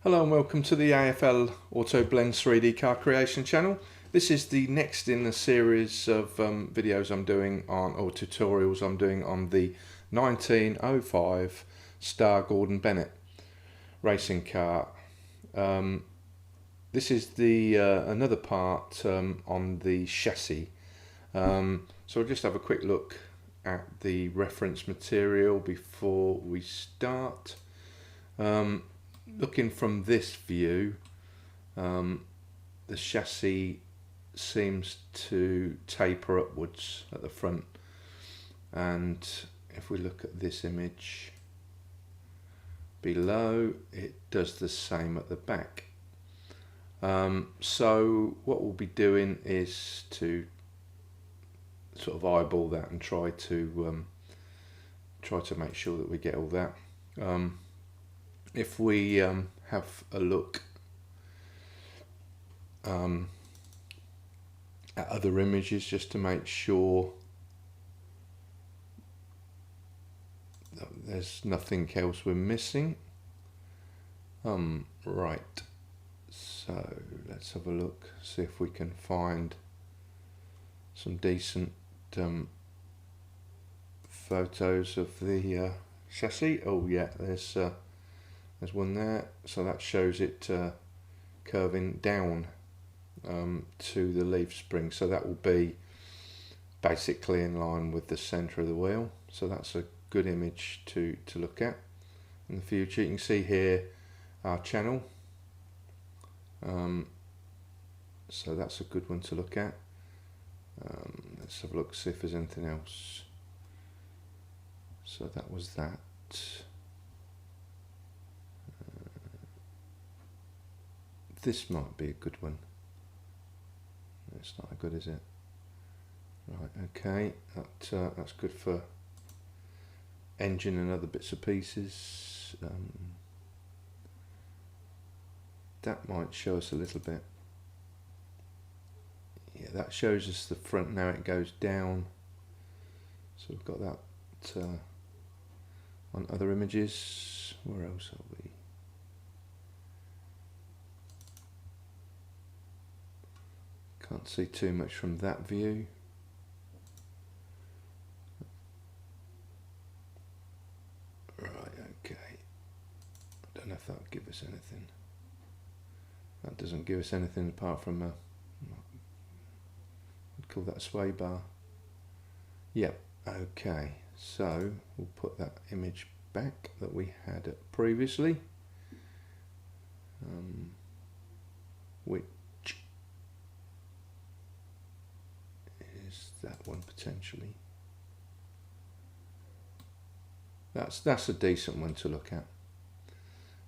Hello and welcome to the AFL Auto Blends 3D car creation channel. This is the next in a series of videos I'm doing on, or tutorials I'm doing on the 1905 Star Gordon Bennett racing car. This is the another part on the chassis. So I'll just have a quick look at the reference material before we start. Looking from this view, the chassis seems to taper upwards at the front, and if we look at this image below, it does the same at the back. So what we'll be doing is to sort of eyeball that and try to make sure that we get all that. If we have a look at other images just to make sure that there's nothing else we're missing. Right, so let's have a look, see if we can find some decent photos of the chassis. Oh yeah, there's one there, so that shows it curving down to the leaf spring, so that will be basically in line with the centre of the wheel. So that's a good image to look at in the future. You can see here our channel, so that's a good one to look at. Let's have a look, see if there's anything else. So that was that. This might be a good one. It's not good, is it? Right, okay, that's good for engine and other bits and pieces. That might show us a little bit. Yeah, that shows us the front. Now it goes down. So we've got that on other images. Where else are we? Can't see too much from that view. Right, okay. I don't know if that would give us anything. That doesn't give us anything apart from I'd call that a sway bar. Yep, okay. So we'll put that image back that we had previously. Which that one potentially. That's a decent one to look at.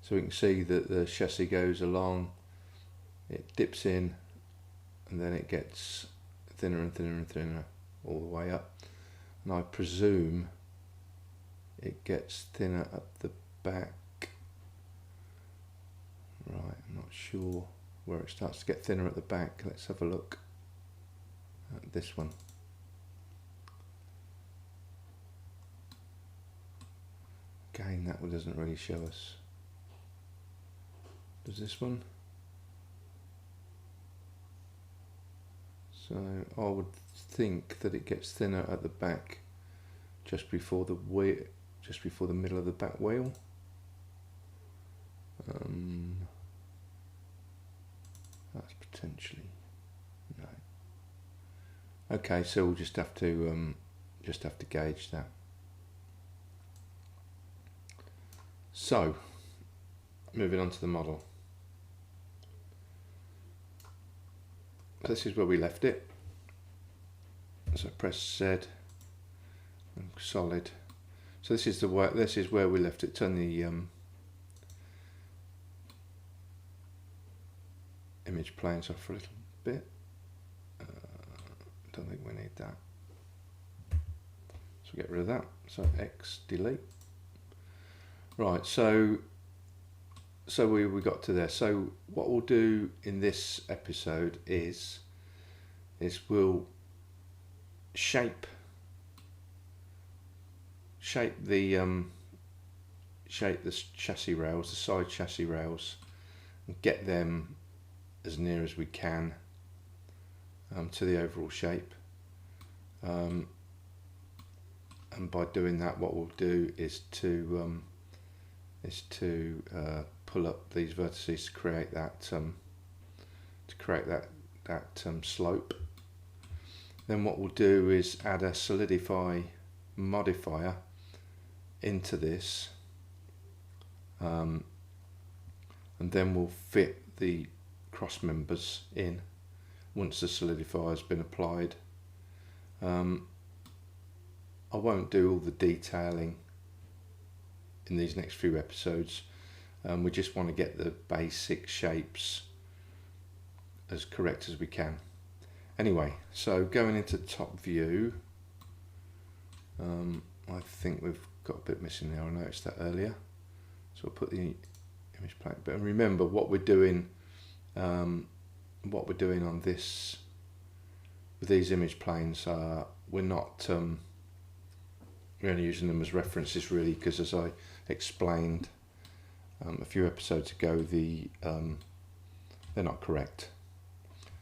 So we can see that the chassis goes along, it dips in, and then it gets thinner and thinner and thinner all the way up. And I presume it gets thinner at the back. Right, I'm not sure where it starts to get thinner at the back. Let's have a look at this one. Again, that one doesn't really show us. Does this one? So I would think that it gets thinner at the back, just before the wheel, just before the middle of the back wheel. That's potentially no. Okay, so we'll just have to gauge that. So, moving on to the model. This is where we left it. So press Z and solid. So this is where we left it. Turn the image planes off for a little bit. Don't think we need that. So get rid of that. So X delete. Right, so we got to there. So what we'll do in this episode is we'll shape the chassis rails, the side chassis rails, and get them as near as we can to the overall shape. And by doing that, what we'll do is to pull up these vertices to create that slope. Then what we'll do is add a solidify modifier into this, and then we'll fit the cross members in once the solidifier has been applied. I won't do all the detailing in these next few episodes. We just want to get the basic shapes as correct as we can. Anyway, so going into top view, I think we've got a bit missing there. I noticed that earlier, so I'll put the image plane. But remember what we're doing. What we're doing on this with these image planes. We're not we're only using them as references really, because as I explained a few episodes ago, they're not correct.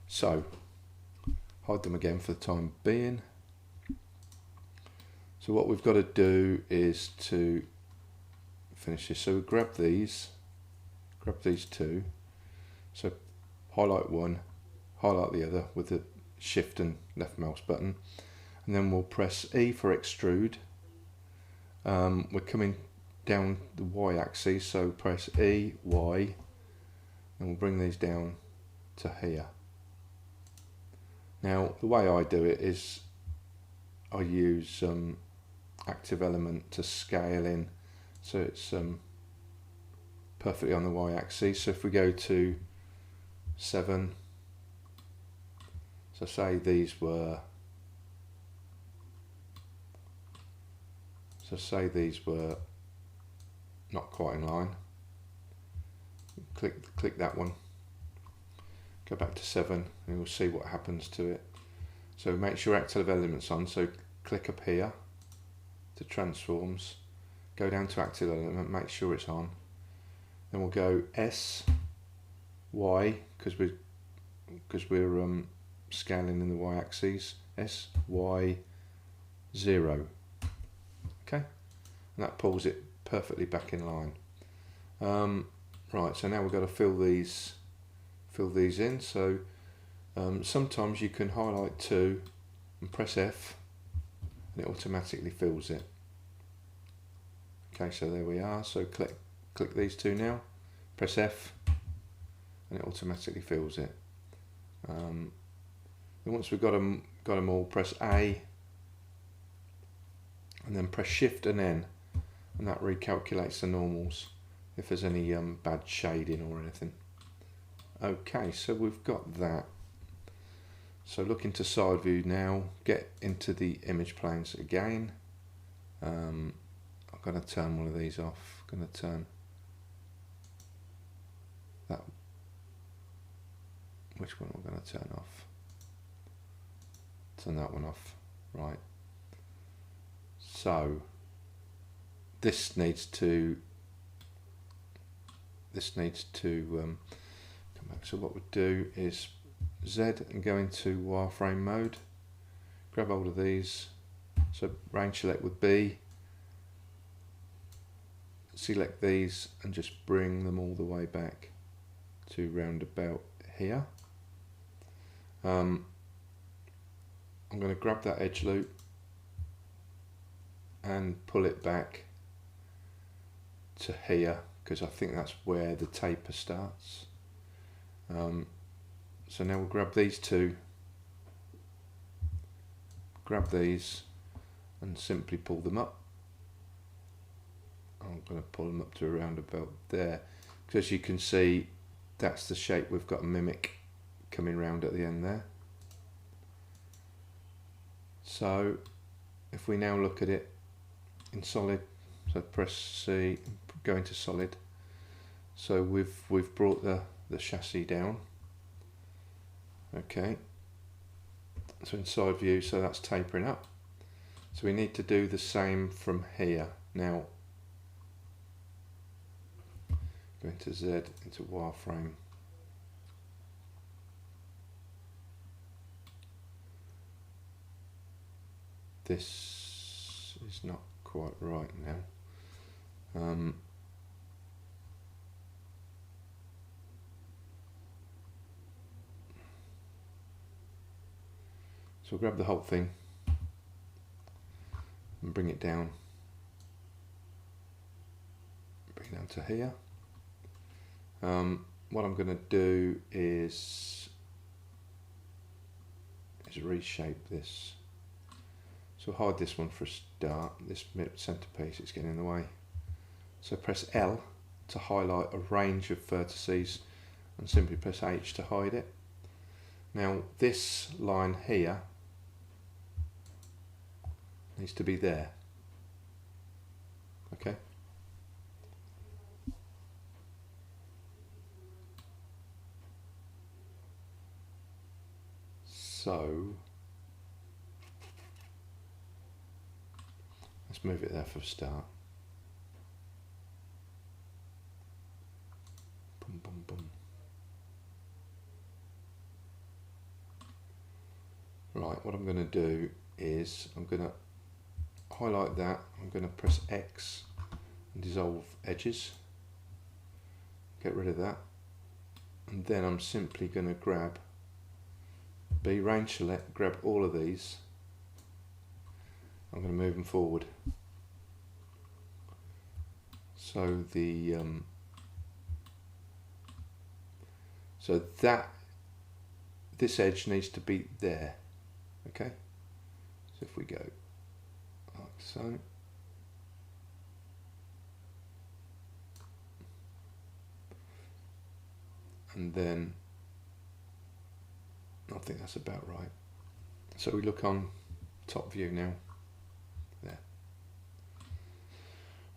So hide them again for the time being. So what we've got to do is to finish this. So we grab these two. So highlight one, highlight the other with the shift and left mouse button, and then we'll press E for extrude. We're coming down the Y axis, so press E, Y, and we'll bring these down to here. Now the way I do it is I use active element to scale in, so it's perfectly on the Y axis. So if we go to 7, so say these were not quite in line, click that one, go back to 7, and we'll see what happens to it. So make sure active element's on, so click up here to transforms, go down to active element, make sure it's on, then we'll go S, Y, because we're scaling in the Y axis, S, Y, 0. Okay, and that pulls it perfectly back in line. Right, so now we've got to fill these in. So sometimes you can highlight 2 and press F, and it automatically fills it. Okay, so there we are. So click these 2 now, press F, and it automatically fills it. And once we've got them all, press A, and then press Shift and N, and that recalculates the normals if there's any bad shading or anything. Okay, so we've got that. So look into side view now, get into the image planes again. I'm going to turn one of these off. I'm going to turn that. Which one am I going to turn off? Turn that one off. Right. So this needs to come back. So what we'll do is Z and go into wireframe mode. Grab hold of these. So range select with B. Select these and just bring them all the way back to round about here. I'm going to grab that edge loop and pull it back to here, because I think that's where the taper starts. So now we'll grab these 2, grab these and simply pull them up. I'm going to pull them up to around about there, because you can see that's the shape we've got a mimic coming round at the end there. So if we now look at it in solid, so press C, go into solid. So we've brought the chassis down. Okay, so in side view, so that's tapering up. So we need to do the same from here. Now go into Z, into wireframe. This is not quite right now. So grab the whole thing and bring it down. Bring it down to here. What I'm going to do is reshape this. So hide this one for a start. This centerpiece is getting in the way. So press L to highlight a range of vertices and simply press H to hide it. Now this line here needs to be there. Okay. So let's move it there for a start. Boom, boom, boom. Right, what I'm going to do is I'm going to highlight that. I'm going to press X and dissolve edges. Get rid of that. And then I'm simply going to grab B, range select, grab all of these. I'm going to move them forward. So the this edge needs to be there. Okay. So if we go like so, and then I think that's about right. So we look on top view now. There.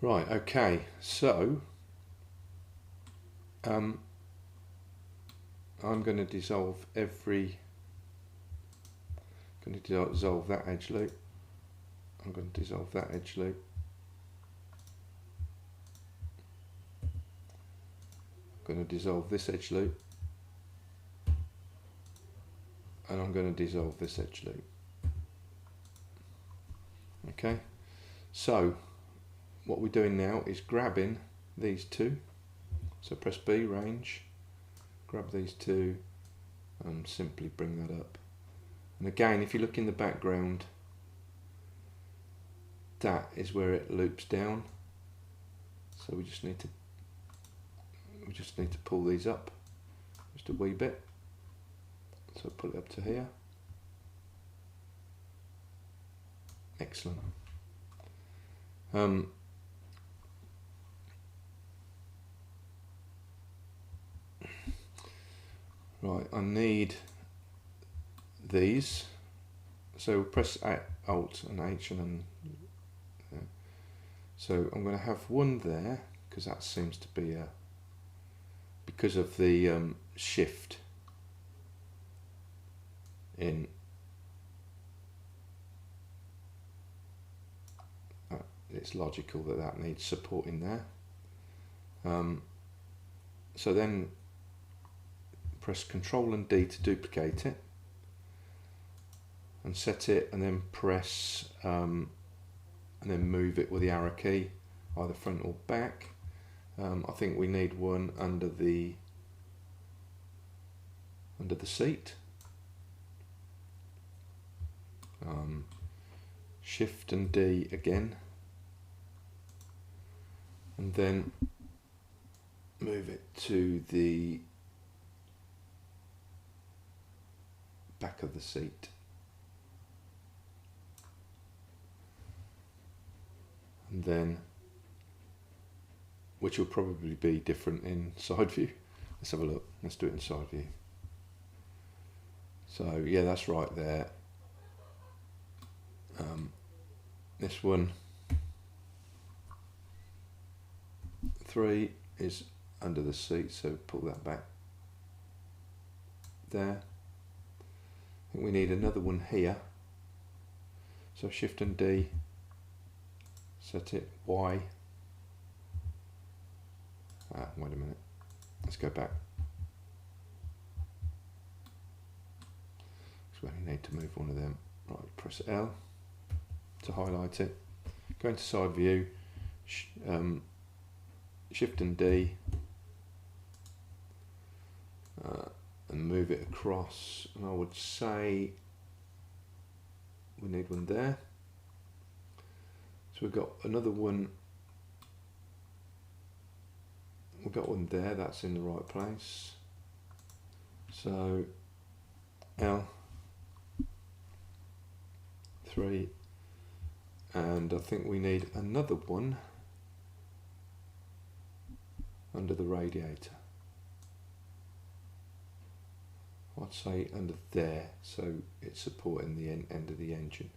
Right, okay, so I'm going to dissolve dissolve that edge loop. I'm going to dissolve that edge loop. I'm going to dissolve this edge loop. And I'm going to dissolve this edge loop. Okay, so what we're doing now is grabbing these two. So press B, range, grab these two and simply bring that up. And again, if you look in the background, that is where it loops down. So we just need to pull these up just a wee bit. So pull it up to here. Excellent. Right, I need these. So press Alt and H and then. So I'm going to have one there because that seems to be because of the shift in. It's logical that needs supporting there. So then press Ctrl and D to duplicate it and set it, and then press and then move it with the arrow key either front or back. I think we need one under the seat. Shift and D again, and then move it to the back of the seat. And then, which will probably be different in side view. Let's have a look. Let's do it in side view. So yeah, that's right there. This one 3 is under the seat, so pull that back there. I think we need another one here, so Shift and D, set it Y, Wait a minute, let's go back. So we only need to move one of them. Right, press L to highlight it. Go into side view, Shift and D, and move it across. And I would say we need one there. So we've got another one. We've got one there, that's in the right place. So L, 3, and I think we need another one under the radiator. I'd say under there, so it's supporting the end of the engine.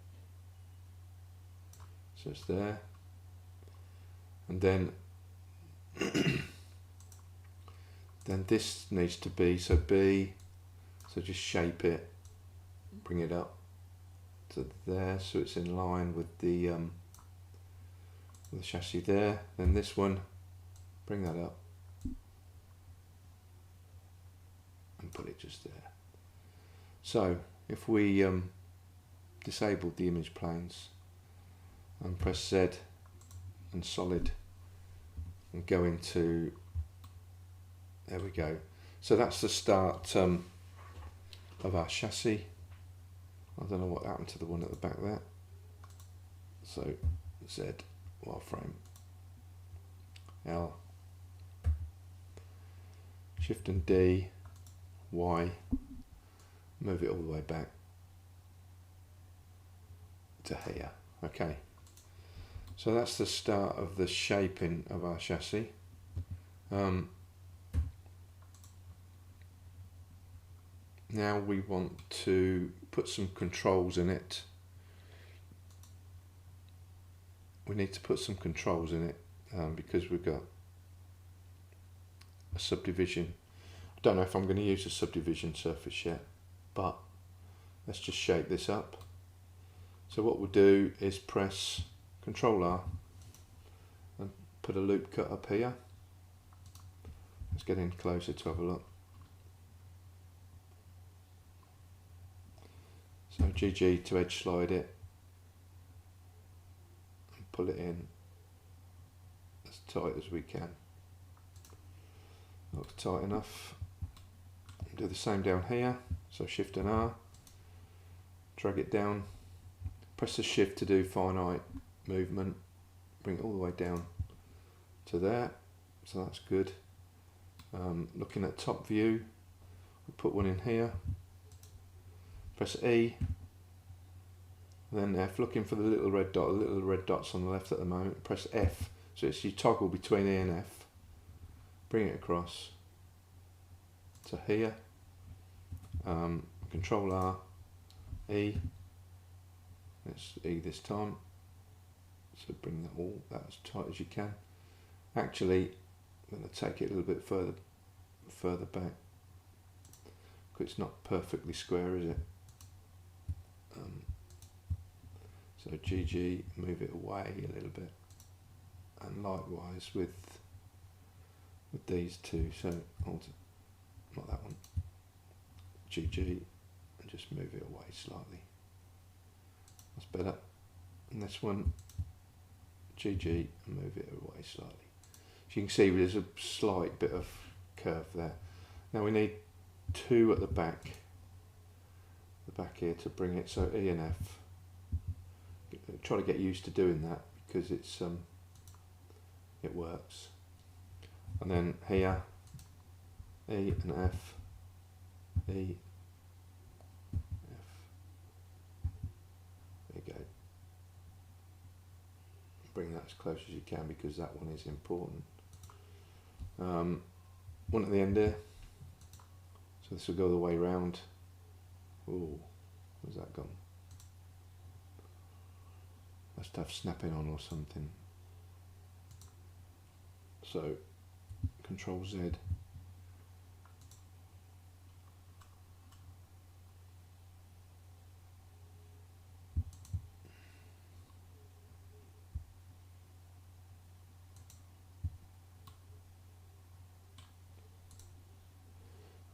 So it's there, and then then this needs to be, so B, so just shape it, bring it up to there, so it's in line with the chassis there. Then this one, bring that up and put it just there. So if we disabled the image planes and press Z and solid and go into, there we go. So that's the start of our chassis. I don't know what happened to the one at the back there. So Z, wireframe, L, Shift and D, Y, move it all the way back to here. Okay, so that's the start of the shaping of our chassis. Now we want to put some controls in it. We need to put some controls in it because we've got a subdivision. I don't know if I'm going to use a subdivision surface yet, but let's just shape this up. So what we'll do is press Ctrl R and put a loop cut up here. Let's get in closer to have a look. So GG to edge slide it and pull it in as tight as we can. Looks tight enough. Do the same down here. So Shift and R, drag it down, press the Shift to do finite movement, bring it all the way down to there. So that's good. Looking at top view, we'll put one in here. Press E, then F, looking for the little red dot. The little red dot's on the left at the moment. Press F, so it's you toggle between E and F. Bring it across to here. Control R, E. Let's E this time. So bring that all that as tight as you can. Actually, I'm going to take it a little bit further back. Because it's not perfectly square, is it? So GG, move it away a little bit, and likewise with these two. So not that one. GG, and just move it away slightly. That's better. And this one, GG, and move it away slightly. As you can see, there's a slight bit of curve there. Now we need two at the back here to bring it, so E and F. Try to get used to doing that because it's it works. And then here, E and F, E, F. There you go. Bring that as close as you can because that one is important. One at the end there. So this will go the way round. Oh, where's that gone? Must have snapping on or something. So, Control Z.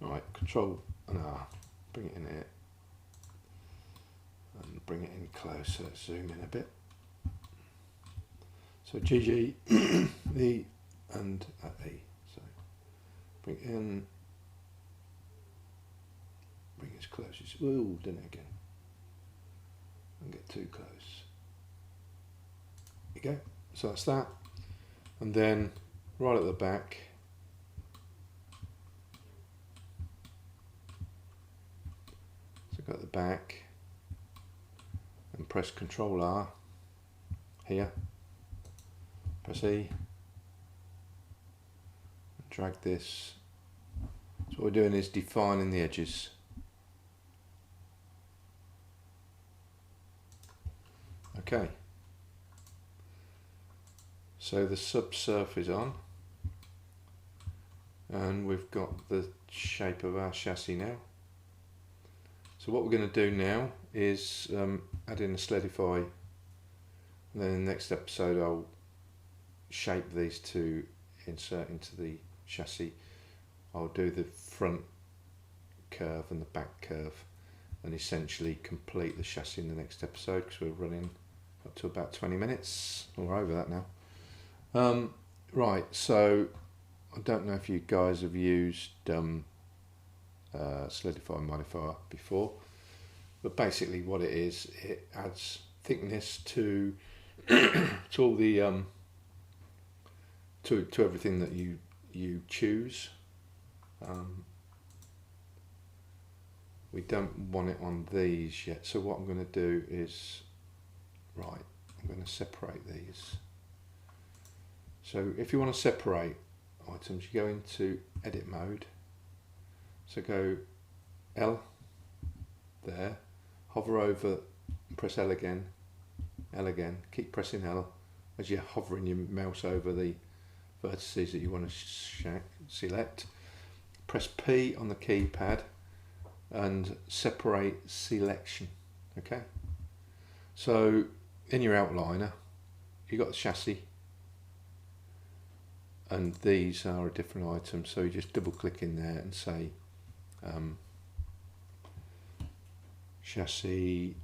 Alright, control and R, bring it in here and bring it in closer, zoom in a bit. So GG, E and E. So bring it in, bring it as close as, ooh, done it again. Don't get too close. There you go, so that's that. And then right at the back, so go at the back and press Control R here, press E, and drag this. So what we're doing is defining the edges. Okay, so the subsurface on, and we've got the shape of our chassis now. So what we're going to do now is add in a solidify, and then in the next episode I'll shape these to insert into the chassis. I'll do the front curve and the back curve and essentially complete the chassis in the next episode, because we're running up to about 20 minutes, or we're over that now. Right, so I don't know if you guys have used solidifying modifier before, but basically what it is, it adds thickness to to all the to everything that you choose. We don't want it on these yet, so what I'm going to do is, right, I'm going to separate these. So if you want to separate items, you go into edit mode, so go L there, hover over and press L again, keep pressing L as you're hovering your mouse over the vertices that you want to select. Press P on the keypad and separate selection. Okay, so in your outliner you've got the chassis, and these are a different item, so you just double click in there and say chassis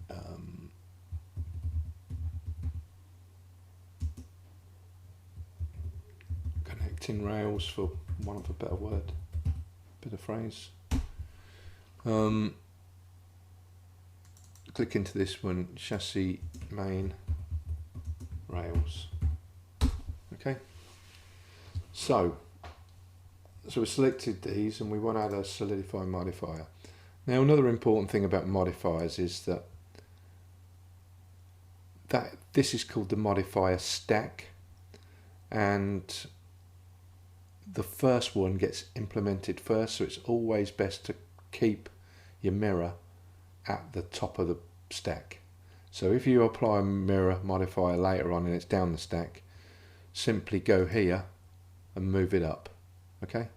connecting rails, for want of a better word, bit of phrase. Click into this one, chassis main rails. Okay, so we selected these and we want to add a solidifying modifier. Now another important thing about modifiers is that this is called the modifier stack, and the first one gets implemented first, so it's always best to keep your mirror at the top of the stack. So if you apply a mirror modifier later on and it's down the stack, simply go here and move it up. Okay,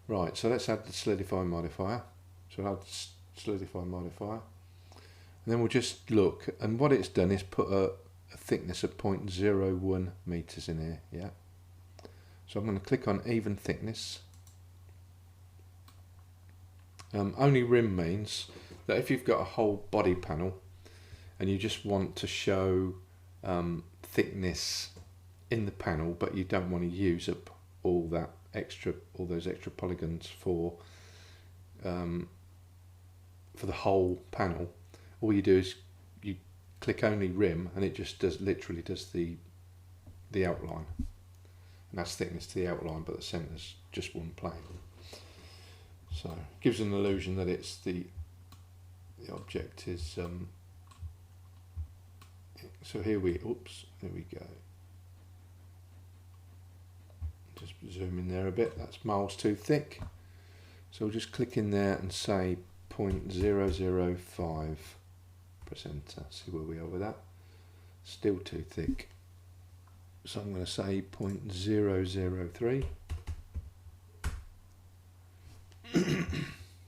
right, so let's add the solidifying modifier. So I'll add solidifying modifier, and then we'll just look, and what it's done is put a thickness of 0.01 meters in here. Yeah, so I'm going to click on even thickness. Only rim means that if you've got a whole body panel and you just want to show thickness in the panel, but you don't want to use up all those extra polygons for the whole panel, all you do is you click only rim, and it just literally does the outline, and that's thickness to the outline, but the centre's just one plane. So it gives an illusion that it's the object is so here we go, just zoom in there a bit, that's miles too thick, so we'll just click in there and say 0.005, press enter, see where we are with that. Still too thick, so I'm going to say 0.003.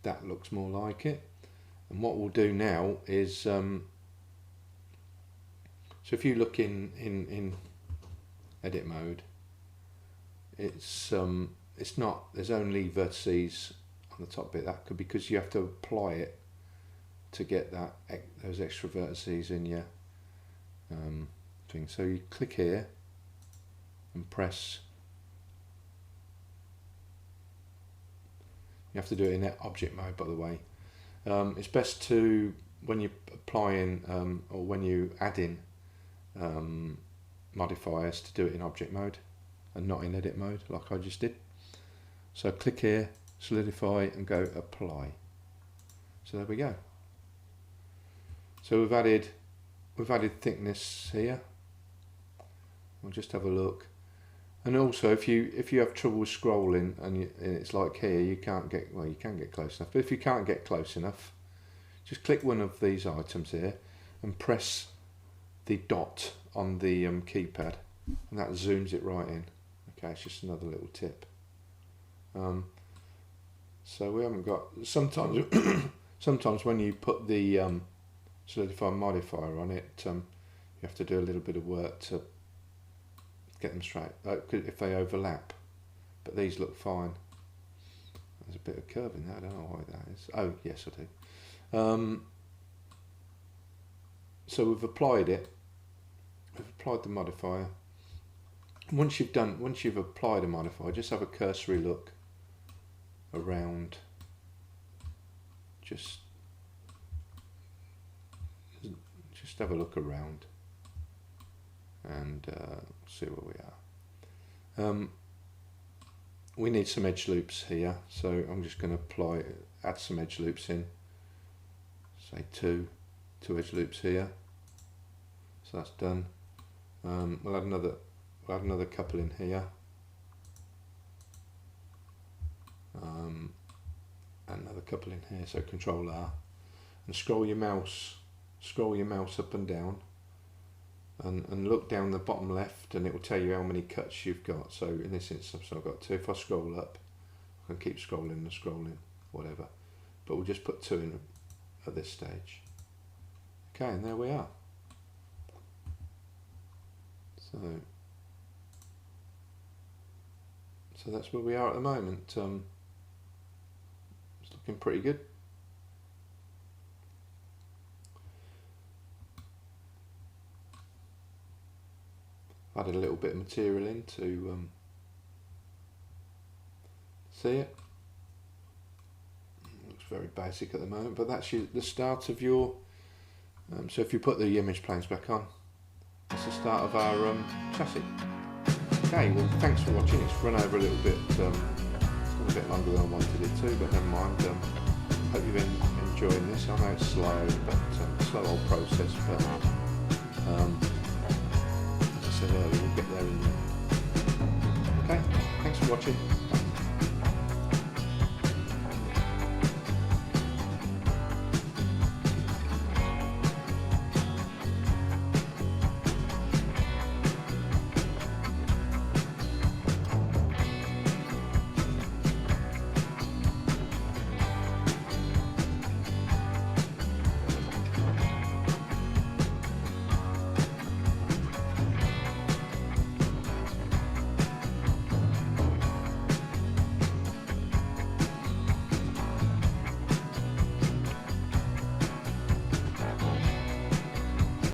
That looks more like it. And what we'll do now is so if you look in edit mode, it's not, there's only vertices the top bit. That could be because you have to apply it to get that those extra vertices in your thing. So you click here and press. You have to do it in object mode, by the way. It's best to, when you're applying or when you add in modifiers, to do it in object mode and not in edit mode like I just did. So click here, solidify, and go apply. So there we go. So we've added thickness here. We'll just have a look. And also, if you have trouble scrolling and it's like here, you can't get, well, you can get close enough, but if you can't get close enough, just click one of these items here and press the dot on the keypad, and that zooms it right in. Okay, it's just another little tip. So we haven't got, sometimes when you put the solidifying modifier on it, you have to do a little bit of work to get them straight, if they overlap, but these look fine. There's a bit of curve in there, I don't know why that is. Oh yes, I do. So we've applied it, we've applied the modifier. Once you've applied a modifier, just have a cursory look around, just have a look around and see where we are. We need some edge loops here, so I'm just going to add some edge loops in, say two edge loops here. So that's done. We'll add another couple in here, another couple in here. So Control R, and scroll your mouse up and down, and look down the bottom left, and it will tell you how many cuts you've got. So in this instance I've got 2. If I scroll up, I can keep scrolling and scrolling, whatever, but we'll just put 2 in at this stage. Okay, and there we are. So that's where we are at the moment. It's looking pretty good. Added a little bit of material in to see it. Looks very basic at the moment, but that's the start of your. So if you put the image planes back on, that's the start of our chassis. Okay, well thanks for watching. It's run over a little bit. It's gone a bit longer than I wanted it to, but never mind. Hope you've been enjoying this. I know it's slow, but slow old process. But as I said earlier, we'll get there in the end. Okay, thanks for watching.